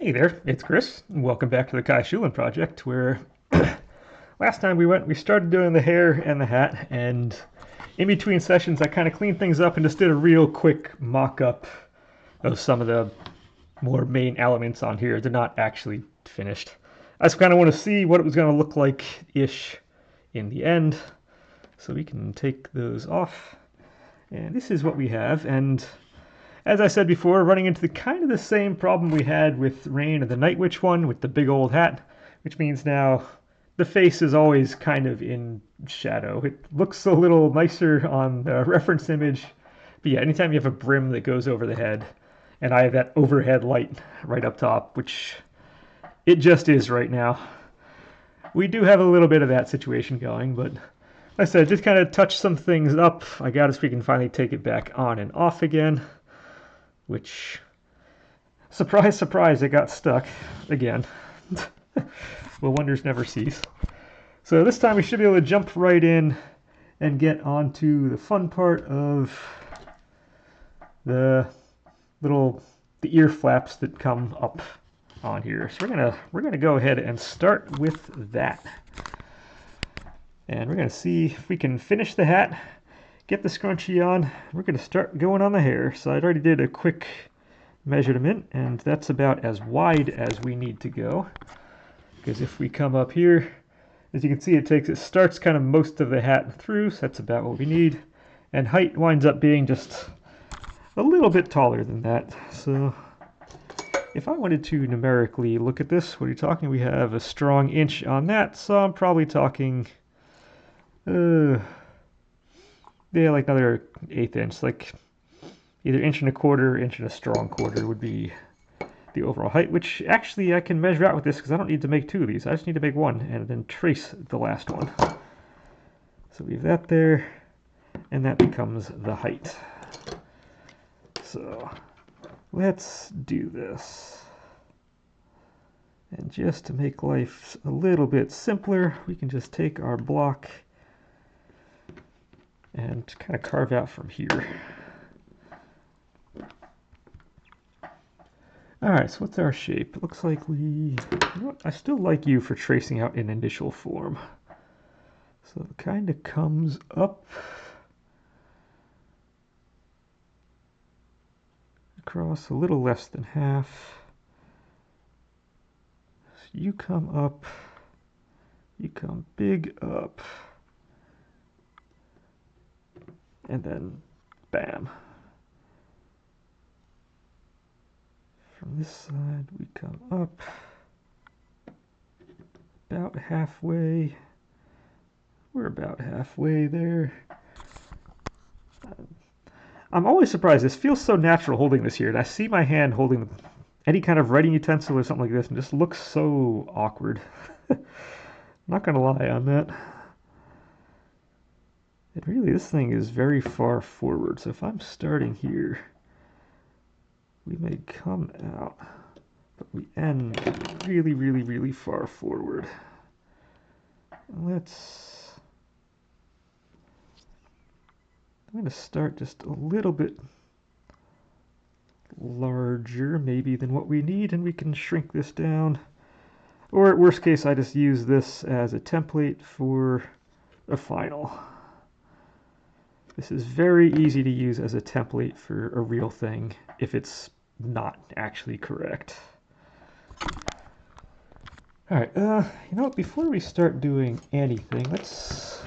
Hey there, it's Chris. Welcome back to the Kai Shulin project, where last time we started doing the hair and the hat, and in between sessions I kind of cleaned things up and just did a real quick mock-up of some of the more main elements on here. They're not actually finished. I just kind of want to see what it was going to look like-ish in the end, so we can take those off. And this is what we have, and as I said before, running into the kind of the same problem we had with Rain and the Night Witch one with the big old hat, which means now the face is always kind of in shadow. It looks a little nicer on the reference image, but yeah, anytime you have a brim that goes over the head, and I have that overhead light right up top, which it just is right now. We do have a little bit of that situation going, but like I said, just kind of touch some things up. I got it so we can finally take it back on and off again. Which, surprise, surprise, it got stuck again. Well, wonders never cease. So this time we should be able to jump right in and get onto the fun part of the the ear flaps that come up on here. So we're gonna go ahead and start with that. And we're gonna see if we can finish the hat, get the scrunchie on. We're going to start going on the hair. So I already did a quick measurement, and that's about as wide as we need to go. Because if we come up here, as you can see, it starts kind of most of the hat through, so that's about what we need. And height winds up being just a little bit taller than that. So if I wanted to numerically look at this, what are you talking? We have a strong inch on that, so I'm probably talking yeah, like another 1/8 inch, like either 1 1/4 inch and a strong quarter would be the overall height, which actually I can measure out with this because I don't need to make 2 of these. I just need to make 1 and then trace the last one. So we have that there, and that becomes the height. So let's do this. And just to make life a little bit simpler, we can just take our block and kind of carve out from here. Alright, so what's our shape? It looks like you know what? I still like you for tracing out an initial form. So it kind of comes up across a little less than half. So you come up, you come big up, and then bam. From this side we come up about halfway. We're about halfway there. I'm always surprised. This feels so natural holding this here, and I see my hand holding any kind of writing utensil or something like this, and it just looks so awkward. Not gonna lie on that. And really, this thing is very far forward, so if I'm starting here, we may come out, but we end really, really, really far forward. I'm going to start just a little bit larger maybe than what we need, and we can shrink this down. Or at worst case, I just use this as a template for a final. This is very easy to use as a template for a real thing if it's not actually correct. Alright, you know what, before we start doing anything, let's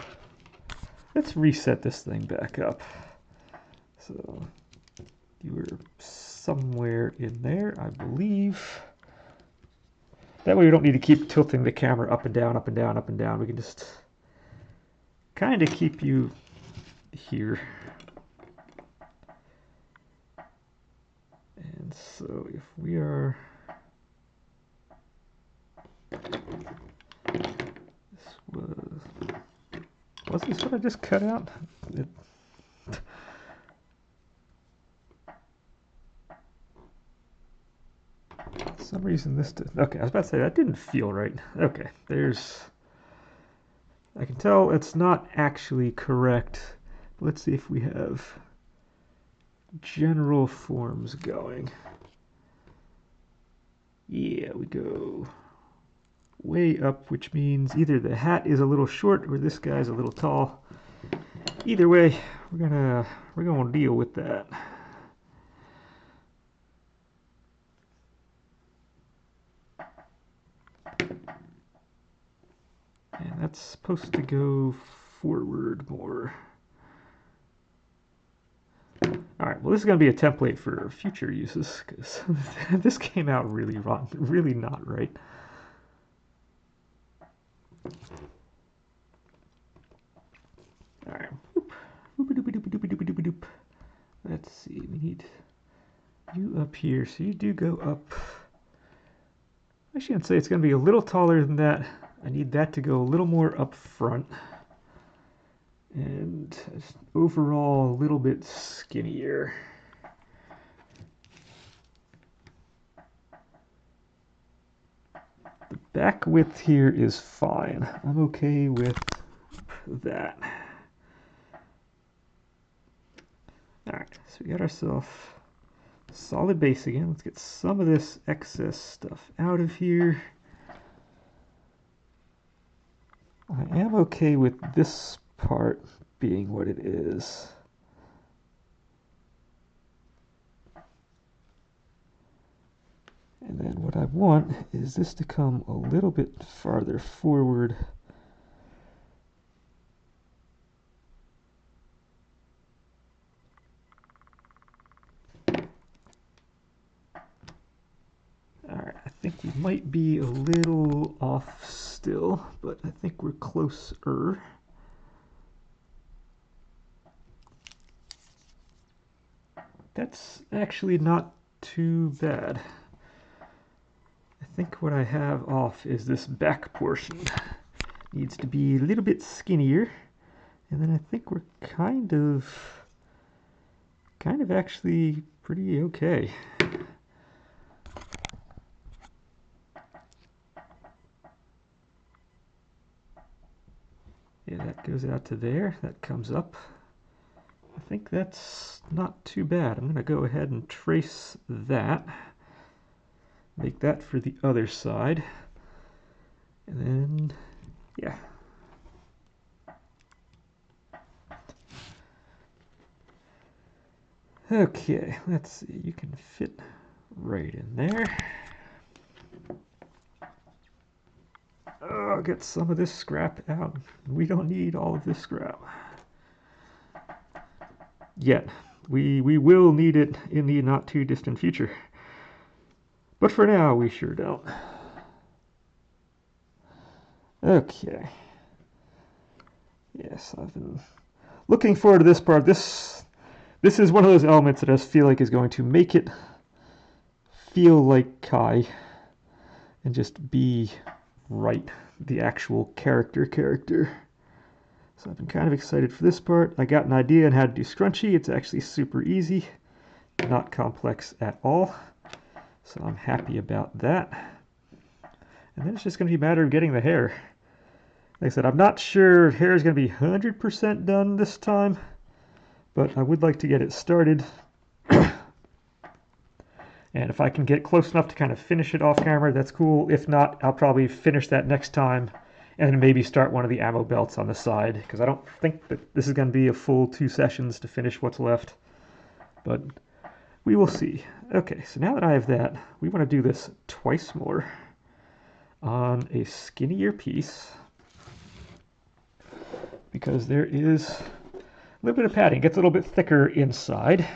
reset this thing back up. So, you were somewhere in there, I believe. That way we don't need to keep tilting the camera up and down, up and down, up and down. We can just kind of keep you here. And so if we are, was this what I just cut out? For some reason this did, okay, I was about to say that didn't feel right. Okay, I can tell it's not actually correct. Let's see if we have general forms going. Yeah, we go way up, which means either the hat is a little short or this guy's a little tall. Either way, we're gonna deal with that. And that's supposed to go forward more. Alright, well this is going to be a template for future uses, because this came out really wrong, really not right. Alright, let's see, we need you up here, so you do go up. I shouldn't say it's going to be a little taller than that. I need that to go a little more up front. And overall a little bit skinnier. The back width here is fine. I'm okay with that. Alright, so we got ourselves a solid base again. Let's get some of this excess stuff out of here. I am okay with this part being what it is. And then what I want is this to come a little bit farther forward. Alright, I think we might be a little off still, but I think we're closer. That's actually not too bad. I think what I have off is this back portion. Needs to be a little bit skinnier. And then I think we're kind of actually pretty okay. Yeah, that goes out to there. That comes up. I think that's not too bad. I'm going to go ahead and trace that. Make that for the other side. And then, yeah. Okay, let's see. You can fit right in there. Oh, get some of this scrap out. We don't need all of this scrap. Yet. We will need it in the not too distant future. But for now, we sure don't. Okay. Yes, I've been looking forward to this part. This is one of those elements that I just feel like is going to make it feel like Kai and just be right, the actual character. So I've been kind of excited for this part. I got an idea on how to do Scrunchie. It's actually super easy, not complex at all. So I'm happy about that. And then it's just going to be a matter of getting the hair. Like I said, I'm not sure hair is going to be 100% done this time, but I would like to get it started. And if I can get close enough to kind of finish it off camera, that's cool. If not, I'll probably finish that next time and then maybe start one of the ammo belts on the side, because I don't think that this is going to be a full 2 sessions to finish what's left. But we will see. Okay, so now that I have that, we want to do this twice more on a skinnier piece, because there is a little bit of padding. It gets a little bit thicker inside.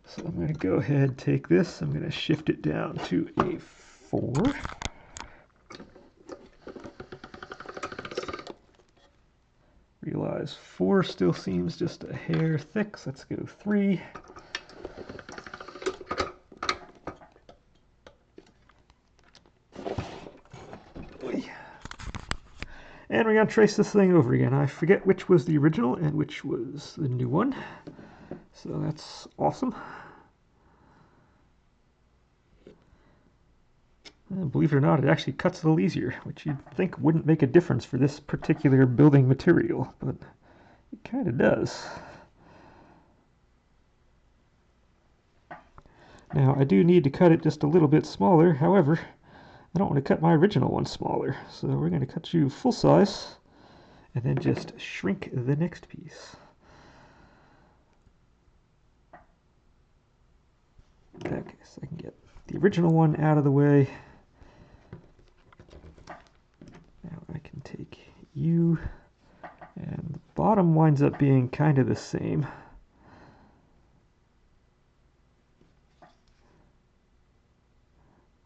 So I'm going to go ahead and take this. I'm going to shift it down to a 4. Realize 4 still seems just a hair thick, so let's go 3. And we're going to trace this thing over again. I forget which was the original and which was the new one. So that's awesome. And believe it or not, it actually cuts a little easier, which you'd think wouldn't make a difference for this particular building material, but it kind of does. Now, I do need to cut it just a little bit smaller. However, I don't want to cut my original one smaller, so we're going to cut you full size and then just shrink the next piece. Okay, so I can get the original one out of the way. Now I can take you, and the bottom winds up being kind of the same.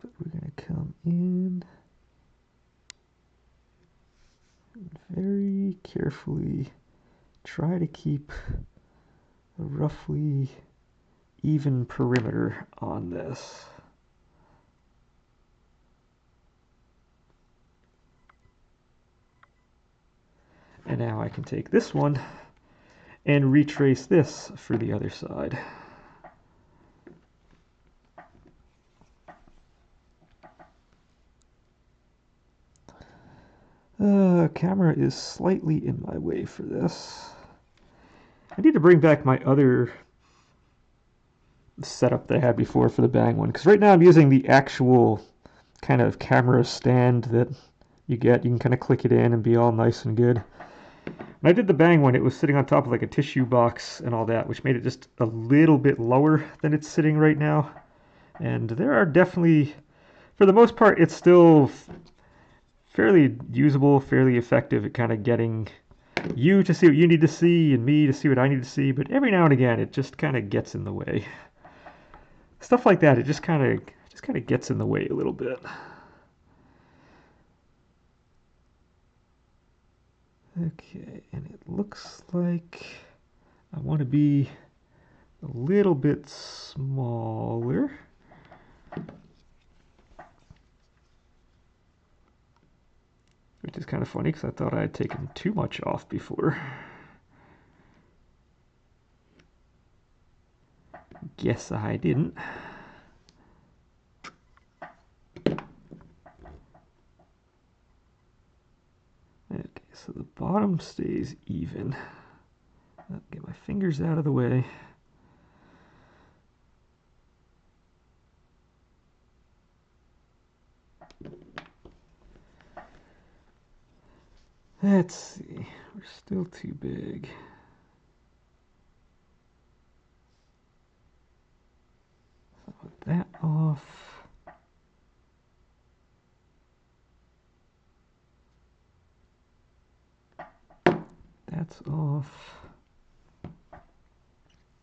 But we're going to come in and very carefully try to keep a roughly even perimeter on this. And now I can take this one and retrace this for the other side. Camera is slightly in my way for this. I need to bring back my other setup that I had before for the bang one, because right now I'm using the actual kind of camera stand that you get. You can kind of click it in and be all nice and good. When I did the bang one, it was sitting on top of like a tissue box and all that, which made it just a little bit lower than it's sitting right now. And there are definitely, for the most part, it's still fairly usable, fairly effective at kind of getting you to see what you need to see and me to see what I need to see, but every now and again it just kind of gets in the way. Stuff like that, it just kind of gets in the way a little bit. Okay, and it looks like I want to be a little bit smaller. Which is kind of funny because I thought I had taken too much off before. Guess I didn't. Okay, so the bottom stays even. I'll get my fingers out of the way. Let's see, we're still too big. So put that off. That's off.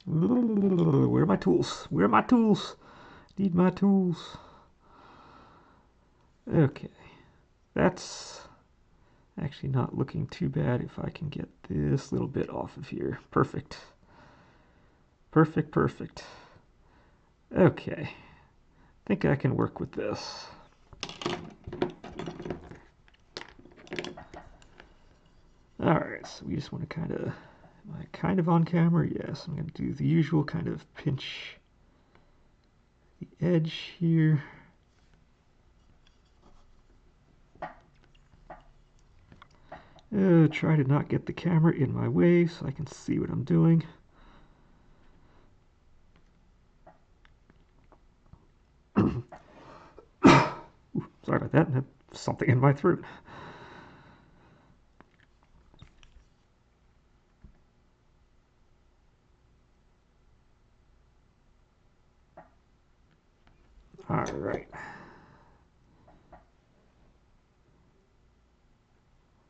Where are my tools? Where are my tools? Need my tools. Okay, that's actually not looking too bad if I can get this little bit off of here. Perfect. Perfect, perfect. Okay, I think I can work with this. Alright, so we just want to am I kind of on camera? Yes, I'm going to do the usual kind of pinch the edge here. Try to not get the camera in my way so I can see what I'm doing. Ooh, sorry about that. I have something in my throat. All right.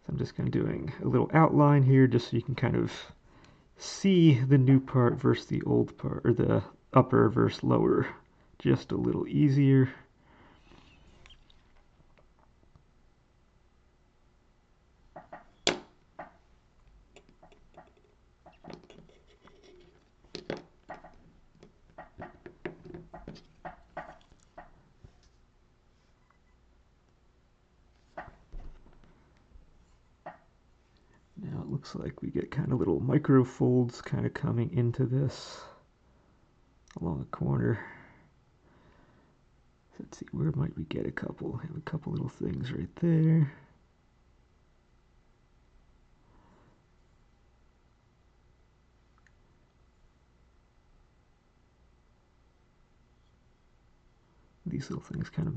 So I'm just kind of doing a little outline here just so you can kind of see the new part versus the old part, or the upper versus lower, just a little easier. Now it looks like we get kind of little micro folds kind of coming into this along the corner. Let's see, where might we get a couple? Have a couple little things right there. These little things kind of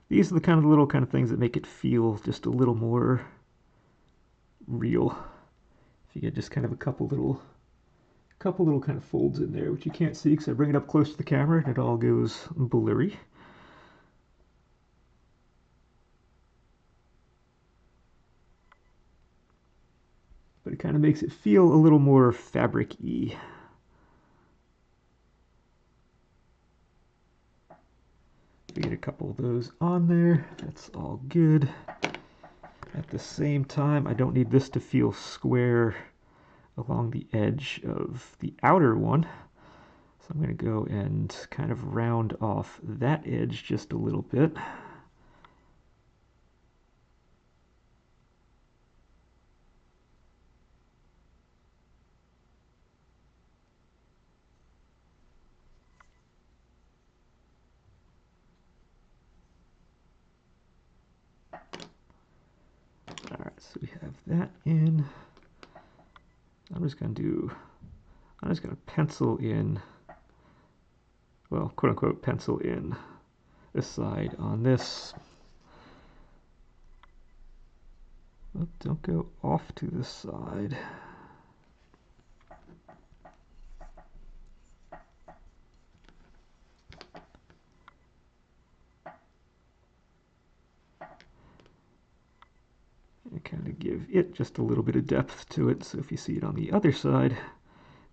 these are the kind of little things that make it feel just a little more real. If you get just kind of a couple little kind of folds in there, which you can't see because I bring it up close to the camera and it all goes blurry. But it kind of makes it feel a little more fabric-y. We get a couple of those on there, that's all good. At the same time, I don't need this to feel square along the edge of the outer one. So I'm going to go and kind of round off that edge just a little bit. Alright, so we have that in. I'm just going to pencil in, well, quote unquote, pencil in a side on this. Oh, don't go off to the side. And kind of give it just a little bit of depth to it, so if you see it on the other side,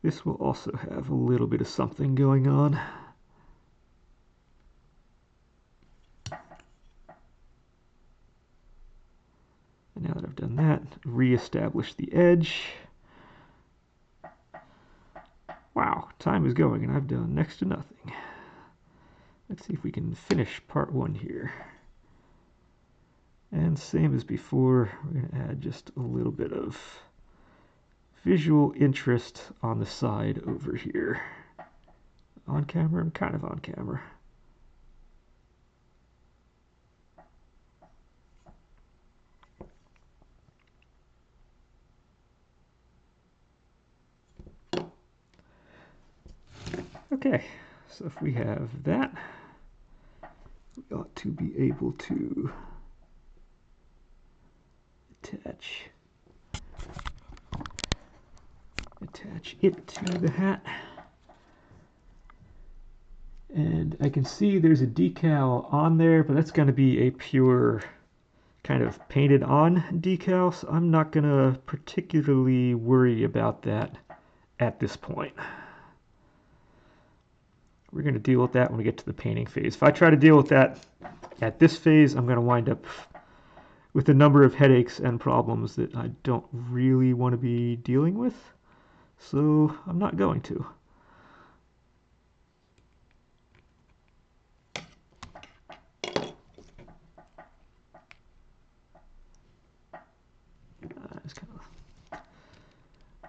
this will also have a little bit of something going on. And now that I've done that, re-establish the edge. Wow, time is going and I've done next to nothing. Let's see if we can finish part one here. And same as before, we're going to add just a little bit of visual interest on the side over here. On camera? I'm kind of on camera. Okay, so if we have that, we ought to be able to attach it to the hat. And I can see there's a decal on there, but that's going to be a pure kind of painted on decal, so I'm not going to particularly worry about that at this point. We're going to deal with that when we get to the painting phase. If I try to deal with that at this phase, I'm going to wind up with a number of headaches and problems that I don't really want to be dealing with. So I'm not going to.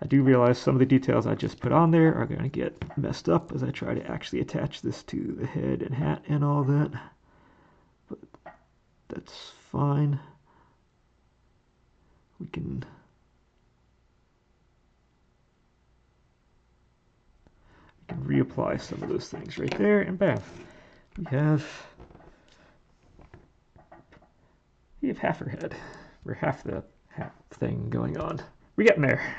I do realize some of the details I just put on there are going to get messed up as I try to actually attach this to the head and hat and all that. But that's fine. We can reapply some of those things right there, and bam, we have half her head, or half the hat thing going on. We're getting there.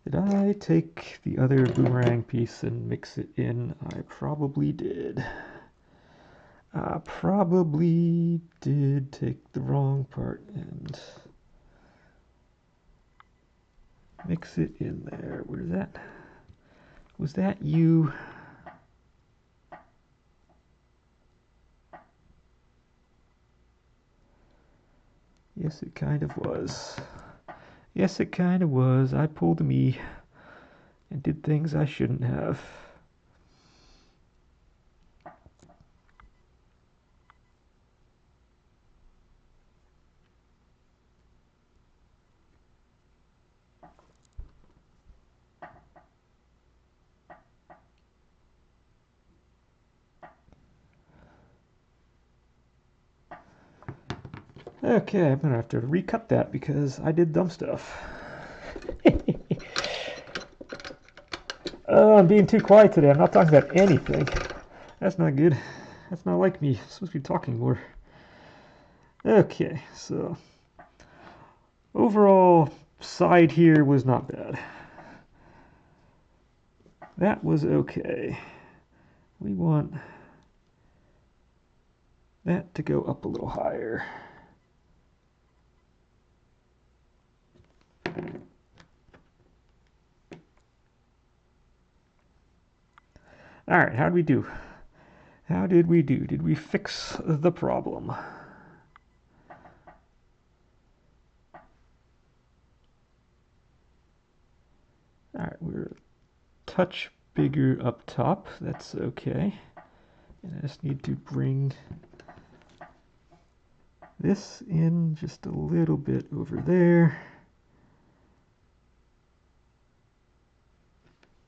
Did I take the other boomerang piece and mix it in? I probably did. I probably did take the wrong part and mix it in there. Where's that? Was that you? Yes, it kind of was. Yes, it kind of was. I pulled a me and did things I shouldn't have. Okay, I'm gonna have to recut that because I did dumb stuff. I'm being too quiet today. I'm not talking about anything. That's not good. That's not like me. I'm supposed to be talking more. Okay, so overall side here was not bad. That was okay. We want that to go up a little higher. All right, how did we do? How did we do? Did we fix the problem? All right, we're a touch bigger up top. That's okay. And I just need to bring this in just a little bit over there.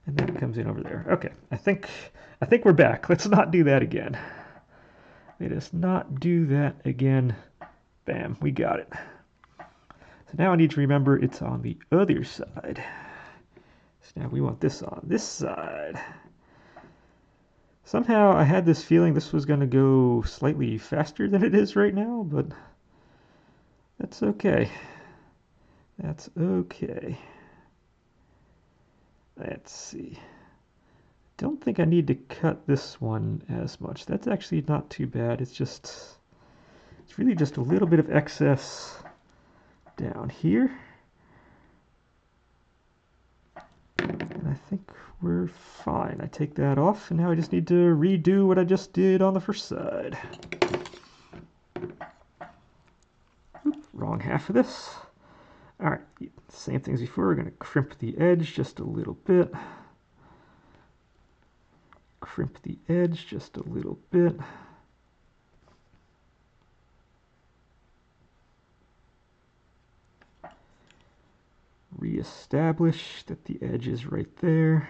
And that comes in over there. Okay, I think we're back. Let's not do that again. Let us not do that again. Bam, we got it. So now I need to remember it's on the other side. So now we want this on this side. Somehow I had this feeling this was going to go slightly faster than it is right now, but that's okay. That's okay. Let's see. Don't think I need to cut this one as much. That's actually not too bad. It's really just a little bit of excess down here. And I think we're fine. I take that off, and now I just need to redo what I just did on the first side. Oop, wrong half of this. All right, same thing as before. We're going to crimp the edge just a little bit. Crimp the edge just a little bit. Reestablish that the edge is right there.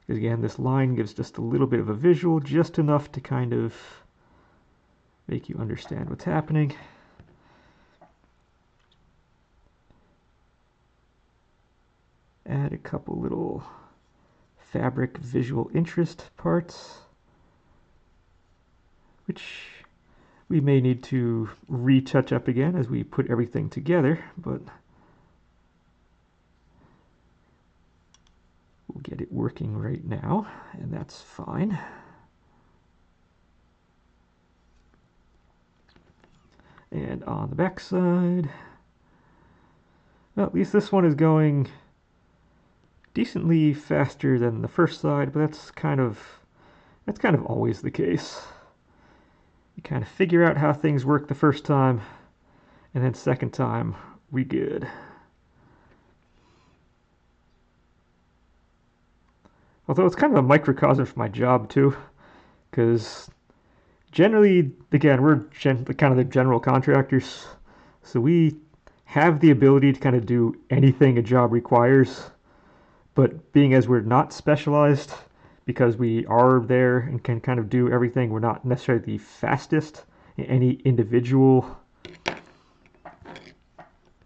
Because again, this line gives just a little bit of a visual, just enough to kind of make you understand what's happening. Add a couple little fabric visual interest parts, which we may need to retouch up again as we put everything together, but we'll get it working right now, and that's fine. And on the back side, well, at least this one is going decently faster than the first side, but that's kind of always the case. You kind of figure out how things work the first time, and then second time, we good. Although it's kind of a microcosm for my job too, because generally, again, we're kind of the general contractors, so we have the ability to kind of do anything a job requires, but being as we're not specialized, because we are there and can kind of do everything, we're not necessarily the fastest in any individual,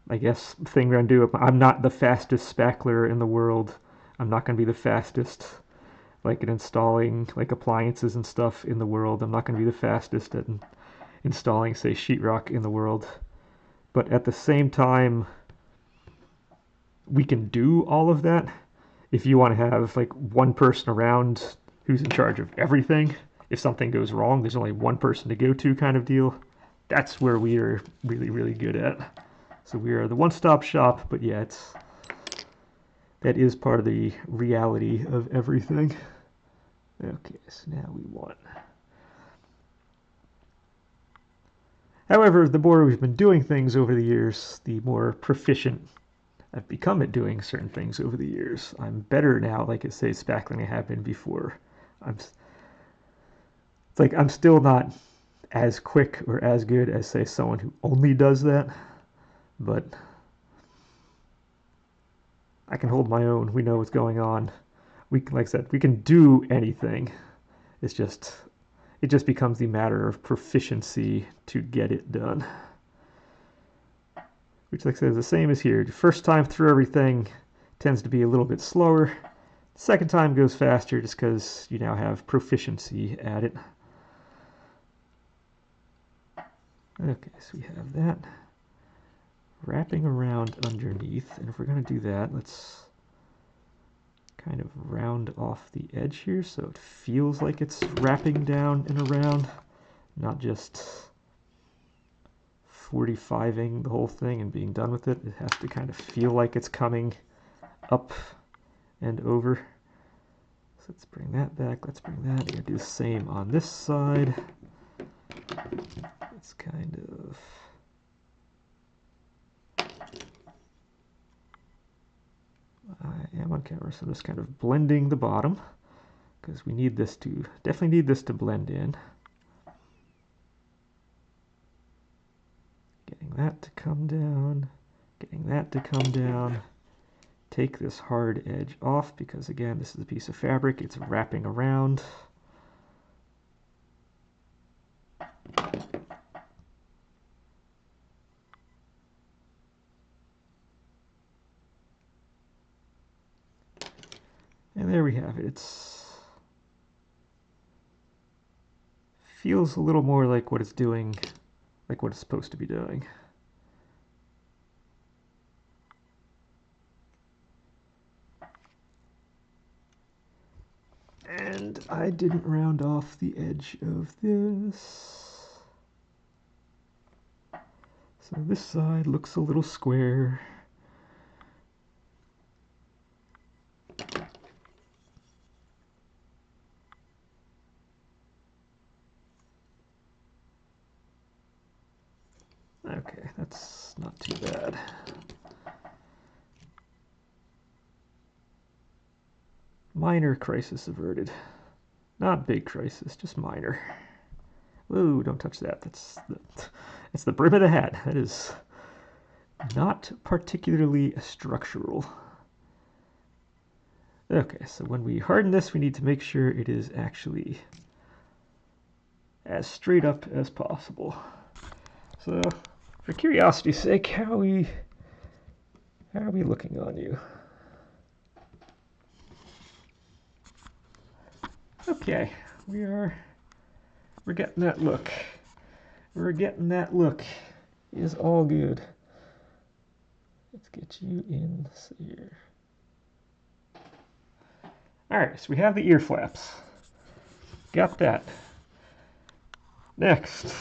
I guess, thing we're going to do. I'm not the fastest spackler in the world. I'm not going to be the fastest like at installing like appliances and stuff in the world. I'm not going to be the fastest at installing, say, sheetrock in the world. But at the same time, we can do all of that. If you want to have like one person around who's in charge of everything, if something goes wrong, there's only one person to go to kind of deal. That's where we are really, really good at. So we are the one-stop shop, but yeah, that is part of the reality of everything. Okay, so now we want. However, the more we've been doing things over the years, the more proficient I've become at doing certain things over the years. I'm better now, like it says, spackling I have been before. It's like I'm still not as quick or as good as, say, someone who only does that, but I can hold my own. We know what's going on. Like I said, we can do anything. It just becomes the matter of proficiency to get it done. Which, like I said, is the same as here. First time through everything tends to be a little bit slower. The second time goes faster just because you now have proficiency at it. Okay, so we have that wrapping around underneath, and if we're going to do that, let's kind of round off the edge here so it feels like it's wrapping down and around, not just 45ing the whole thing and being done with it. It has to kind of feel like it's coming up and over. So let's bring that back, let's bring that. We're going to do the same on this side. It's kind of... I am on camera, so I'm just kind of blending the bottom because we need this to, definitely need this to blend in. Getting that to come down, getting that to come down. Take this hard edge off because, again, this is a piece of fabric. It's wrapping around. And there we have it. It's feels a little more like what it's doing, like what it's supposed to be doing. And I didn't round off the edge of this. So this side looks a little square. Okay, that's not too bad. Minor crisis averted. Not big crisis, just minor. Whoa, don't touch that. That's the brim of the hat. That is not particularly structural. Okay, so when we harden this, we need to make sure it is actually as straight up as possible. So, for curiosity's sake, how are we looking on you? Okay, we're getting that look. We're getting that look. It is all good. Let's get you in here. Alright, so we have the ear flaps. Got that. Next,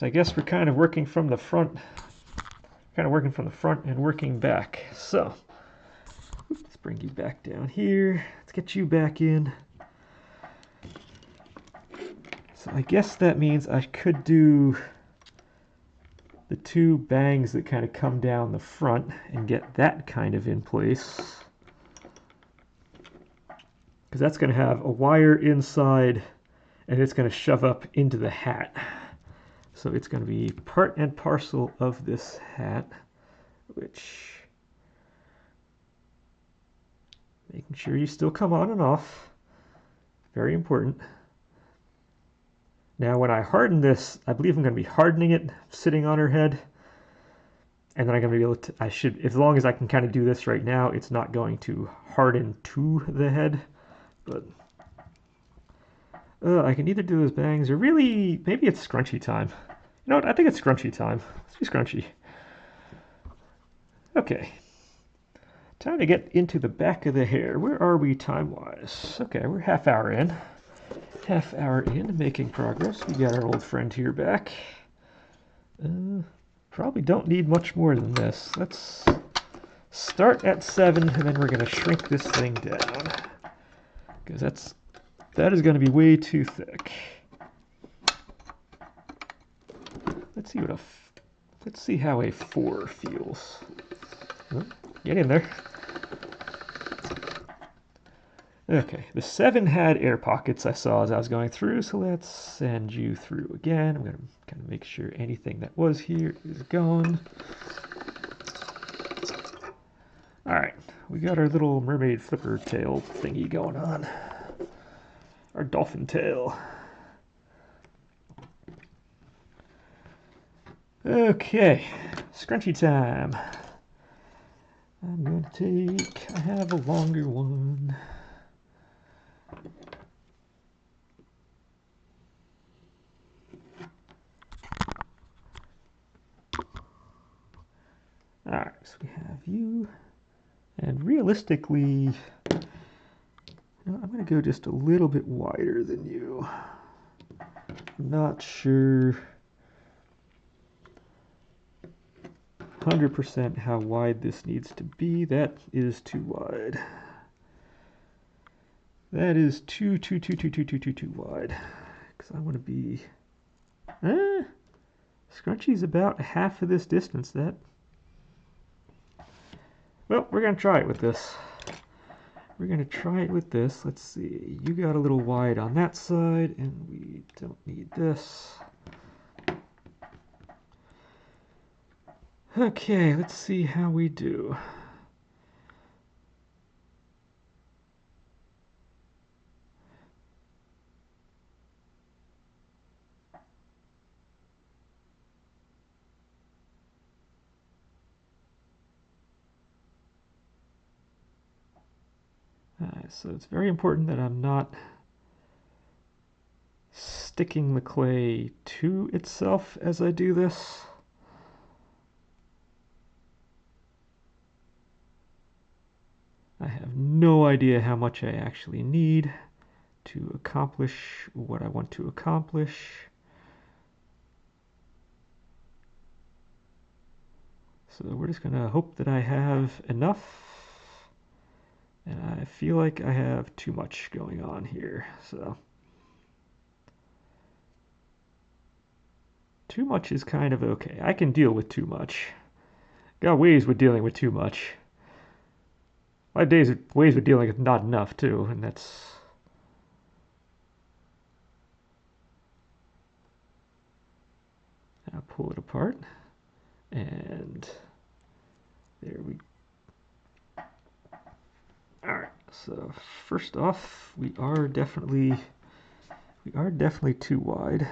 I guess we're kind of working from the front. And working back. So, let's bring you back down here. Let's get you back in. So I guess that means I could do the two bangs that kind of come down the front and get that kind of in place. Because that's going to have a wire inside and it's going to shove up into the hat. So it's going to be part and parcel of this hat, which, making sure you still come on and off, very important. Now when I harden this, I believe I'm going to be hardening it sitting on her head, and then I'm going to be able to, as long as I can kind of do this right now, it's not going to harden to the head, but I can either do those bangs or really, maybe it's scrunchie time. You know what, I think it's scrunchie time. Let's do scrunchie. Okay. Time to get into the back of the hair. Where are we time-wise? Okay, we're half hour in. Half hour in, making progress. We got our old friend here back. Probably don't need much more than this. Let's start at 7, and then we're going to shrink this thing down. Because that is going to be way too thick. Let's see how a 4 feels. Get in there. Okay, the 7 had air pockets I saw as I was going through, so let's send you through again. I'm going to kind of make sure anything that was here is gone. Alright, we got our little mermaid flipper tail thingy going on. Our dolphin tail. Okay, scrunchie time. I'm going to take, I have a longer one. Alright, so we have you, and realistically, I'm going to go just a little bit wider than you. I'm not sure 100% how wide this needs to be. That is too wide. That is too wide. Because I want to be... Scrunchie's about half of this distance. Well, we're going to try it with this. We're going to try it with this. Let's see. You got a little wide on that side, and we don't need this. Okay, let's see how we do. Alright, so it's very important that I'm not sticking the clay to itself as I do this. I have no idea how much I actually need to accomplish what I want to accomplish. So we're just going to hope that I have enough. And I feel like I have too much going on here. So too much is kind of okay. I can deal with too much. Got ways with dealing with too much. My ways with dealing with not enough too, and that's... I'll pull it apart, and there we go. Alright, so first off, we are definitely too wide.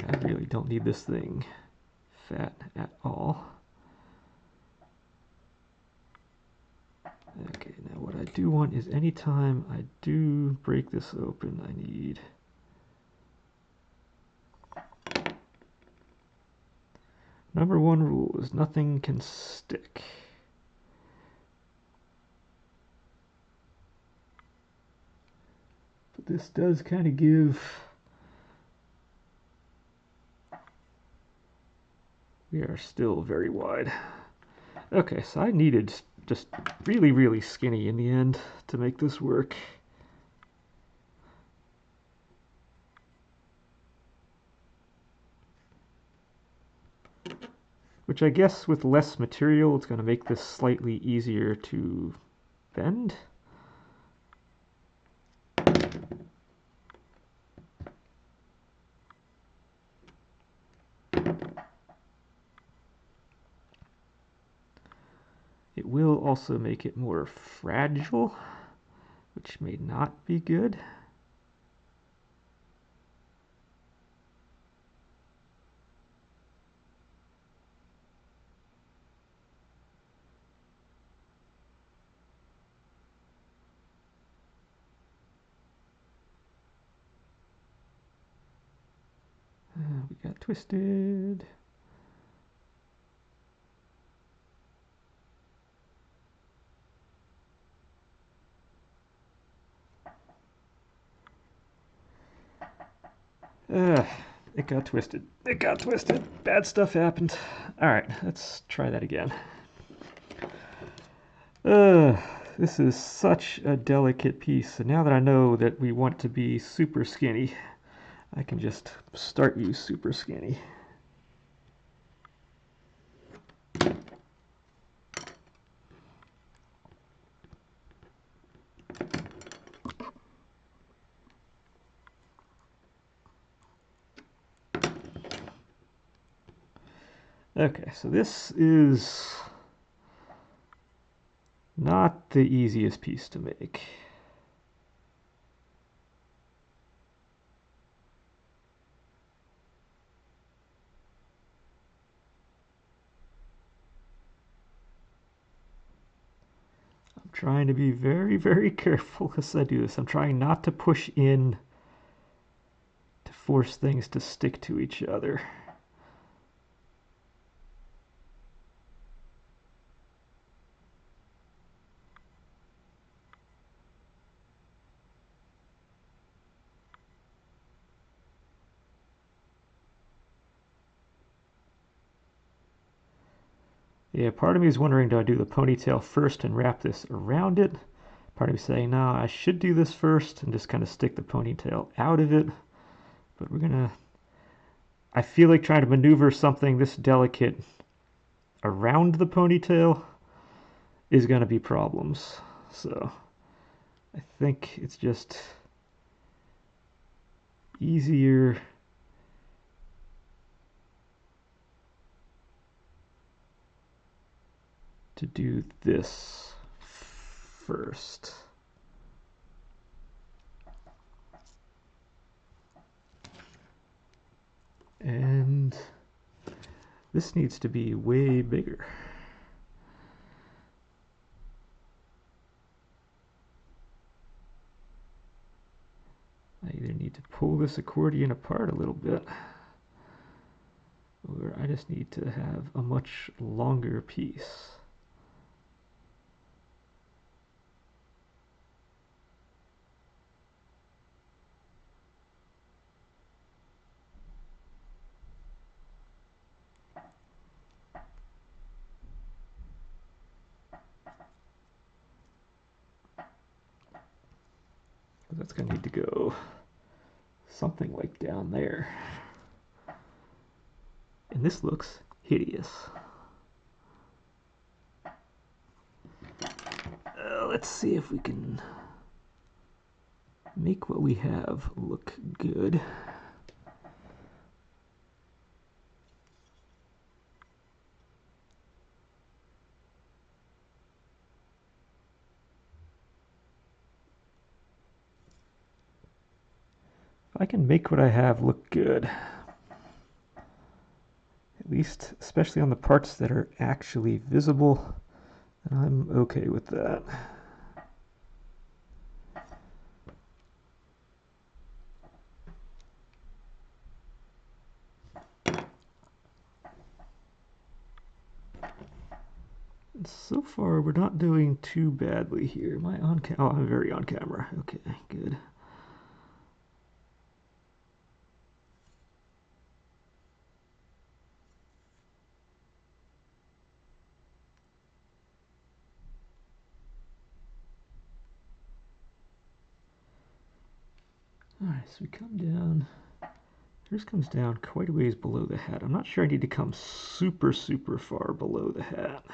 I really don't need this thing fat at all. Okay, now what I do want is anytime I do break this open, I need number one rule is nothing can stick. But this does kind of give... We are still very wide. Okay, so I needed just really, really skinny in the end to make this work. Which I guess with less material, it's going to make this slightly easier to bend. It will also make it more fragile, which may not be good. We got twisted. It got twisted. It got twisted. Bad stuff happened. Alright, let's try that again. This is such a delicate piece. And now that I know that we want to be super skinny, I can just start you super skinny. Okay, so this is not the easiest piece to make. I'm trying to be very, very careful as I do this. I'm trying not to push in to force things to stick to each other. Yeah, part of me is wondering, do I do the ponytail first and wrap this around it? Part of me saying, no, I should do this first and just kind of stick the ponytail out of it. But we're gonna, I feel like trying to maneuver something this delicate around the ponytail is gonna be problems. So I think it's just easier to do this first. And this needs to be way bigger. I either need to pull this accordion apart a little bit, or I just need to have a much longer piece. That's going to need to go something like down there. And this looks hideous. Let's see if we can make what we have look good. If I can make what I have look good, at least especially on the parts that are actually visible, then I'm okay with that. So far, we're not doing too badly here. Am I on camera? Oh, I'm very on camera. Okay, good. Alright, so we come down. Yours comes down quite a ways below the hat. I'm not sure I need to come super, super far below the hat.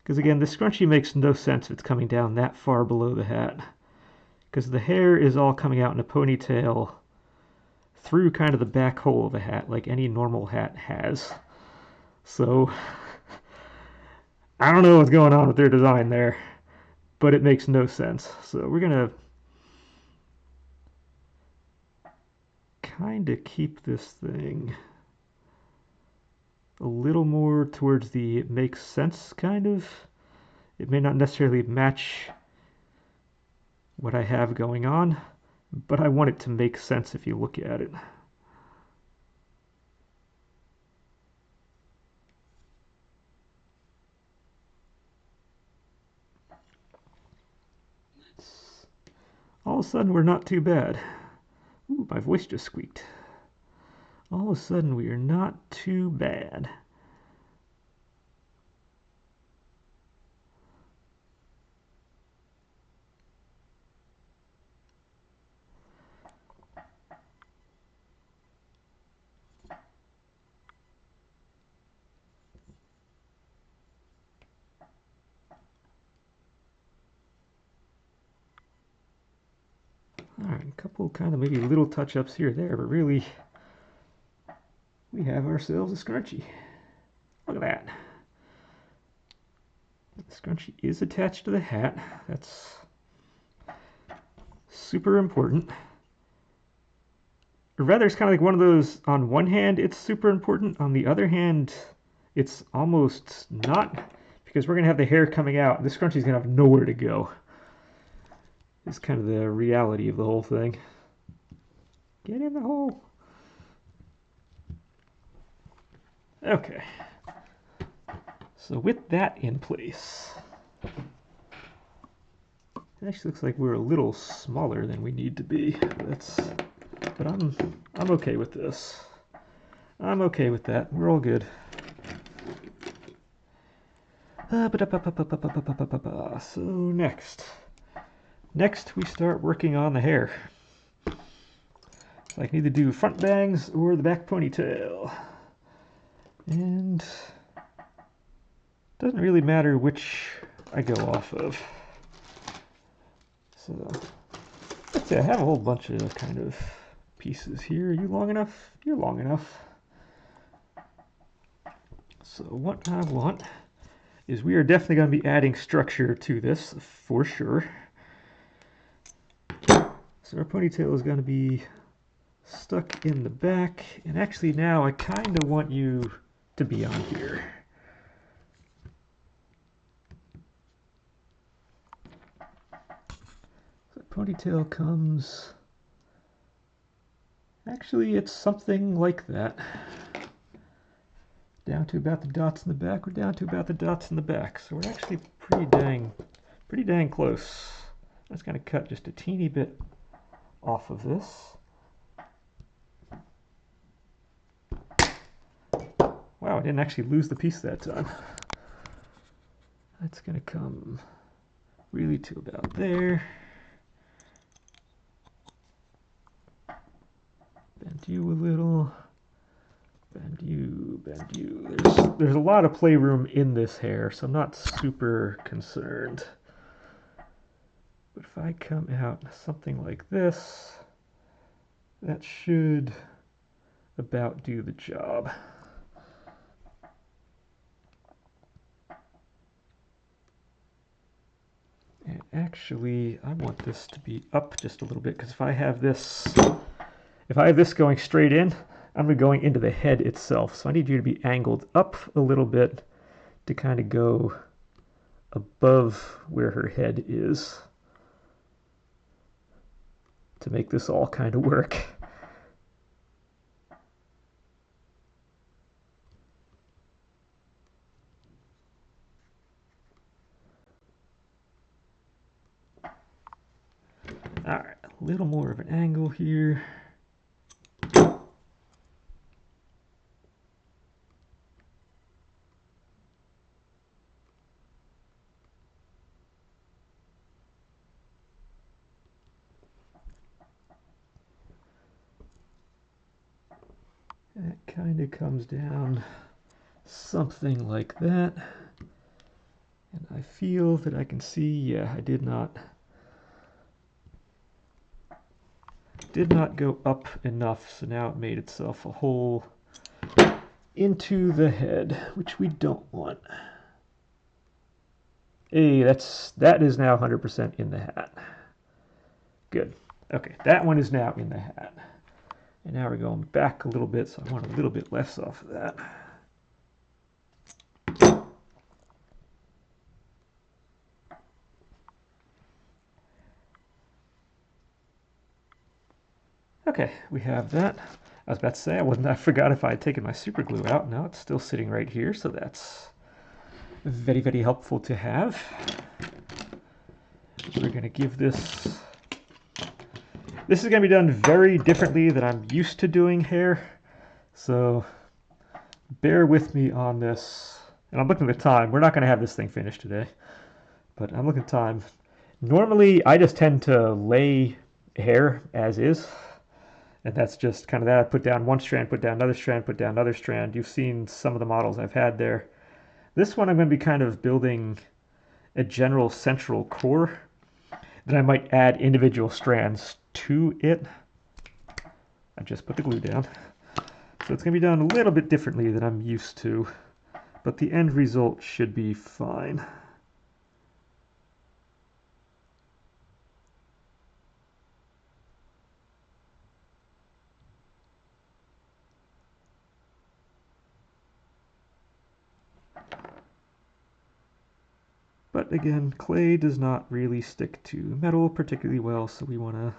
Because again, the scrunchie makes no sense if it's coming down that far below the hat. Because the hair is all coming out in a ponytail through kind of the back hole of a hat, like any normal hat has. So, I don't know what's going on with their design there, but it makes no sense. So we're going to kind of keep this thing a little more towards the it makes sense kind of. It may not necessarily match what I have going on, but I want it to make sense if you look at it. All of a sudden, we're not too bad. Ooh, my voice just squeaked. All of a sudden, we are not too bad. Alright, a couple kind of maybe little touch-ups here or there, but really, we have ourselves a scrunchie. Look at that. The scrunchie is attached to the hat. That's super important. Or rather, it's kind of like one of those, on one hand, it's super important. On the other hand, it's almost not, because we're going to have the hair coming out. This scrunchie is going to have nowhere to go. It's kind of the reality of the whole thing. Get in the hole. Okay. So with that in place, it actually looks like we're a little smaller than we need to be. But I'm okay with this. I'm okay with that. We're all good. So next we start working on the hair. So I can either do front bangs or the back ponytail. And it doesn't really matter which I go off of. So let's see, I have a whole bunch of kind of pieces here. Are you long enough? You're long enough. So what I want is we are definitely going to be adding structure to this for sure. So our ponytail is going to be stuck in the back, and actually now I kind of want you to be on here. So ponytail comes, actually it's something like that. Down to about the dots in the back, we're down to about the dots in the back. So we're actually pretty dang close. I'm just going to cut just a teeny bit off of this. Wow, I didn't actually lose the piece that time. That's going to come really to about there. Bend you a little. Bend you, bend you. There's a lot of playroom in this hair, so I'm not super concerned. But if I come out something like this, that should about do the job. And actually, I want this to be up just a little bit, because if I have this going straight in, I'm going into the head itself. So I need you to be angled up a little bit to kind of go above where her head is to make this all kind of work. All right, a little more of an angle here. That kind of comes down something like that. And I feel that I can see, yeah, I did not go up enough, so now it made itself a hole into the head, which we don't want. Hey, that is now 100% in the hat. Good. Okay, that one is now in the hat. And now we're going back a little bit, so I want a little bit less off of that. Okay, we have that. I was about to say, I forgot if I had taken my super glue out. No, it's still sitting right here, so that's very, very helpful to have. We're going to give this is going to be done very differently than I'm used to doing hair, so bear with me on this. And I'm looking at the time. We're not going to have this thing finished today, but I'm looking at time. Normally, I just tend to lay hair as is. And that's just kind of that. I put down one strand, put down another strand, put down another strand. You've seen some of the models I've had there. This one I'm going to be kind of building a general central core. Then I might add individual strands to it. I just put the glue down. So it's going to be done a little bit differently than I'm used to. But the end result should be fine. But again, clay does not really stick to metal particularly well, so we want to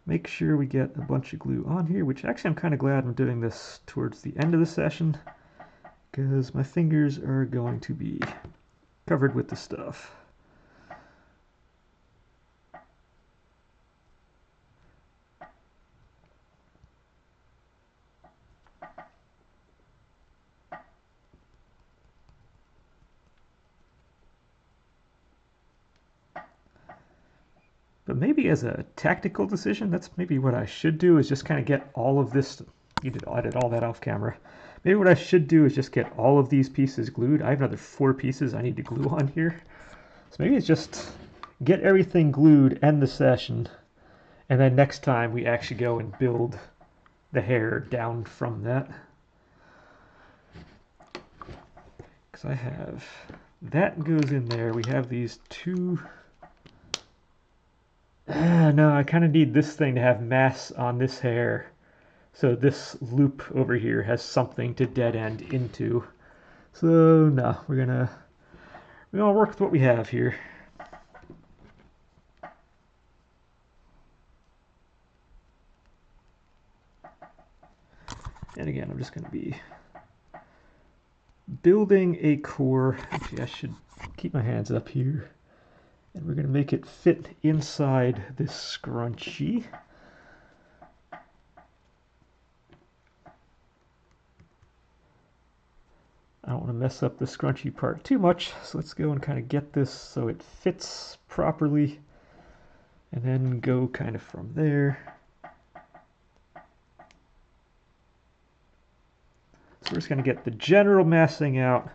make sure we get a bunch of glue on here, which actually I'm kind of glad I'm doing this towards the end of the session, because my fingers are going to be covered with the stuff. But maybe as a tactical decision, that's maybe what I should do, is just kind of get all of this. I did all that off camera. Maybe what I should do is just get all of these pieces glued. I have another 4 pieces I need to glue on here. So maybe it's just get everything glued, end the session, and then next time we actually go and build the hair down from that. Because I have, that goes in there. We have these 2... no, I kind of need this thing to have mass on this hair. So this loop over here has something to dead end into. So no, we're gonna work with what we have here. And again, I'm just gonna be building a core. Actually, I should keep my hands up here. And we're gonna make it fit inside this scrunchie. I don't want to mess up the scrunchie part too much, so let's go and kind of get this so it fits properly, and then go kind of from there. So we're just going to get the general massing out.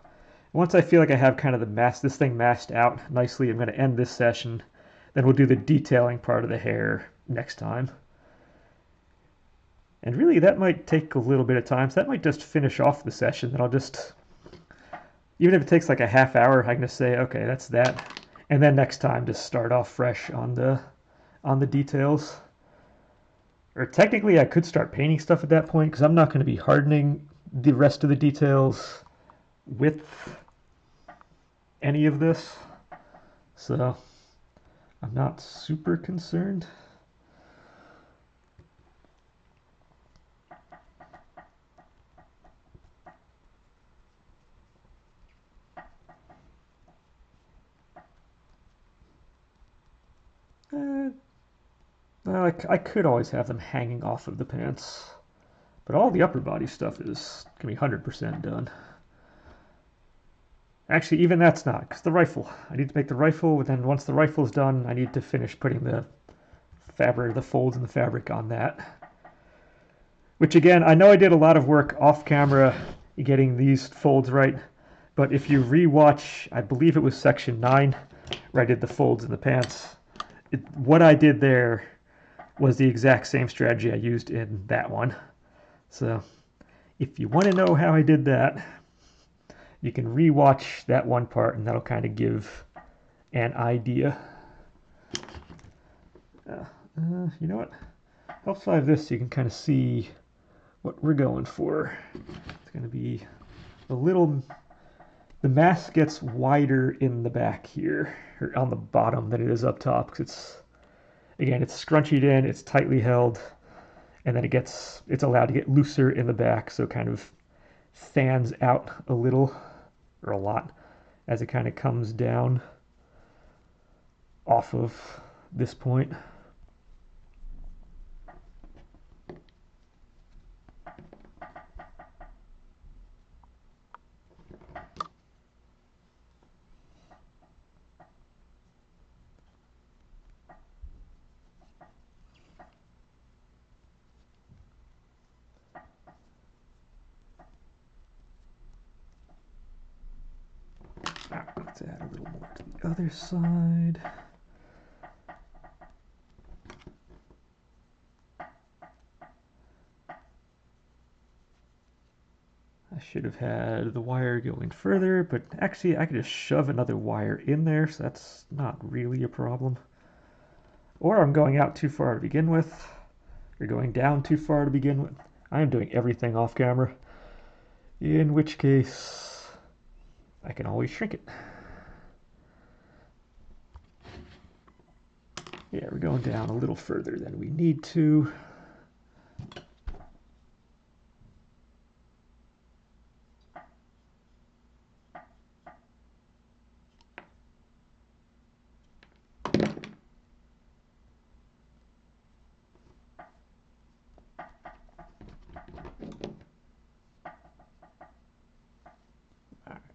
Once I feel like I have kind of this thing masked out nicely, I'm going to end this session. Then we'll do the detailing part of the hair next time. And really, that might take a little bit of time, so that might just finish off the session. Then I'll just, even if it takes like a half hour, I can just say, okay, that's that. And then next time, just start off fresh on the details. Or technically, I could start painting stuff at that point, because I'm not going to be hardening the rest of the details with any of this. So I'm not super concerned. Well, I could always have them hanging off of the pants, but all the upper body stuff is going to be 100% done. Actually, even that's not, because the rifle. I need to make the rifle, and then once the rifle's done, I need to finish putting the fabric, the folds in the fabric on that. Which again, I know I did a lot of work off camera getting these folds right, but if you re-watch, I believe it was section 9, where I did the folds in the pants, what I did there was the exact same strategy I used in that one. So if you want to know how I did that, you can re-watch that one part, and that'll kind of give an idea. You know what? Helps if I have this so you can kind of see what we're going for. It's going to be a little... The mask gets wider in the back here, or on the bottom, than it is up top, because it's, again, it's scrunchied in, it's tightly held, and then it's allowed to get looser in the back, so it kind of fans out a little, or a lot, as it kind of comes down off of this point. Let's add a little more to the other side. I should have had the wire going further, but actually I could just shove another wire in there, so that's not really a problem. Or I'm going out too far to begin with, or going down too far to begin with. I am doing everything off camera, in which case I can always shrink it. Yeah, we're going down a little further than we need to.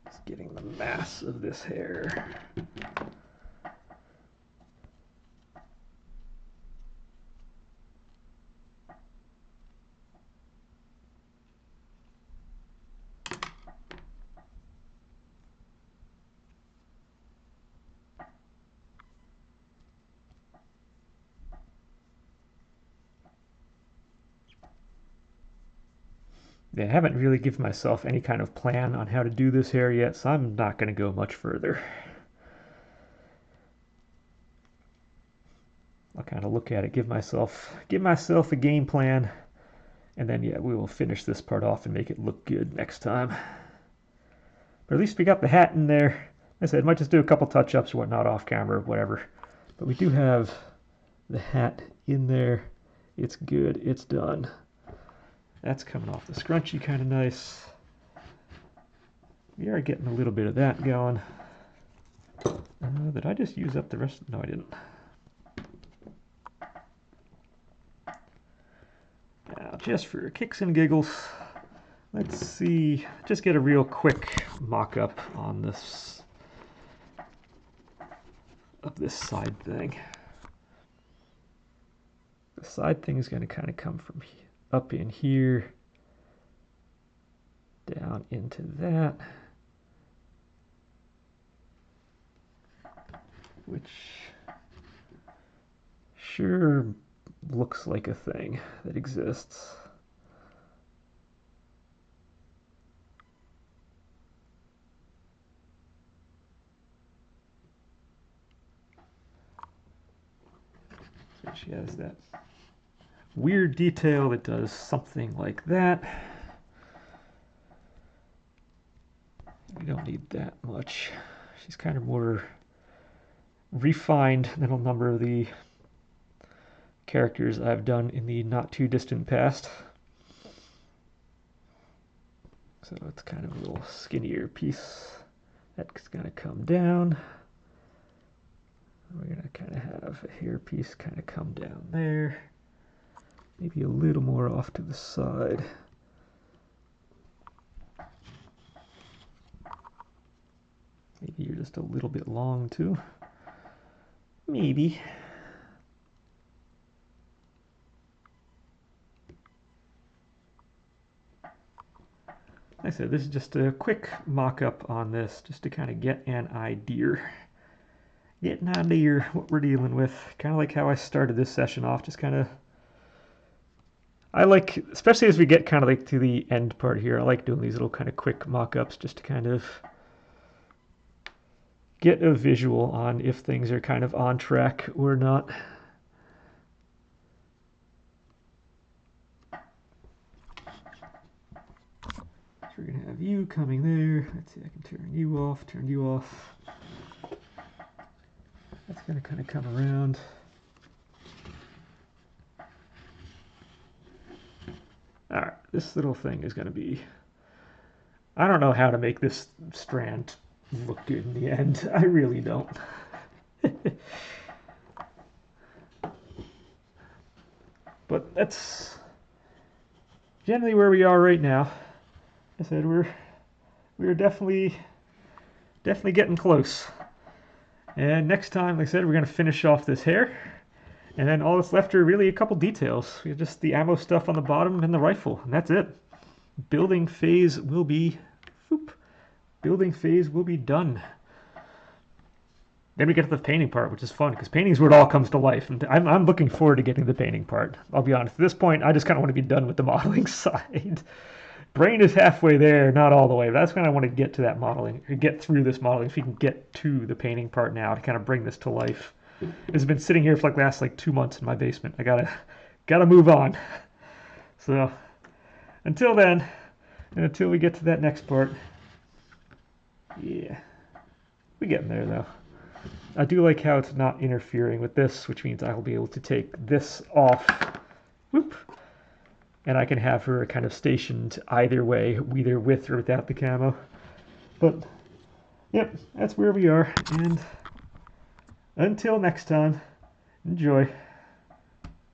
Just getting the mass of this hair. Yeah, I haven't really given myself any kind of plan on how to do this hair yet, so I'm not going to go much further. I'll kind of look at it, give myself a game plan, and then yeah, we will finish this part off and make it look good next time. But at least we got the hat in there. Like I said, I might just do a couple touch-ups or whatnot off camera or whatever. But we do have the hat in there. It's good, it's done. That's coming off the scrunchie kind of nice. We are getting a little bit of that going. Did I just use up the rest? No, I didn't. Now, just for kicks and giggles, let's see, just get a real quick mock-up on this, of this side thing. The side thing is going to kind of come from up in here, down into that, which sure looks like a thing that exists. So she has that weird detail that does something like that. We don't need that much. She's kind of more refined than a number of the characters I've done in the not too distant past. So it's kind of a little skinnier piece that's going to come down. We're going to kind of have a hair piece kind of come down there. Maybe a little more off to the side. Maybe you're just a little bit long too. Maybe. Like I said, this is just a quick mock-up on this, just to kind of get an idea. Get an idea what we're dealing with. Kind of like how I started this session off, just kind of... I like, especially as we get kind of like to the end part here, I like doing these little kind of quick mock-ups just to kind of get a visual on if things are kind of on track or not. So we're going to have you coming there. Let's see, I can turn you off, turn you off. That's going to kind of come around. Alright, this little thing is going to be... I don't know how to make this strand look good in the end. I really don't. But that's generally where we are right now. I said we're definitely getting close. And next time, like I said, we're going to finish off this hair. And then all that's left are really a couple details. We have just the ammo stuff on the bottom and the rifle, and that's it. Building phase will be... Building phase will be done. Then we get to the painting part, which is fun, because painting is where it all comes to life. And I'm looking forward to getting the painting part. I'll be honest, at this point, I just kind of want to be done with the modeling side. Brain is halfway there, not all the way, but that's when I want to get to that modeling, or get through this modeling, so we can get to the painting part now to kind of bring this to life. It's been sitting here for like the last 2 months in my basement. I gotta move on. So until then, and until we get to that next part, yeah, we're getting there though. I do like how it's not interfering with this, which means I will be able to take this off. Whoop. And I can have her kind of stationed either way, either with or without the camo. But, yep, that's where we are. And until next time, enjoy.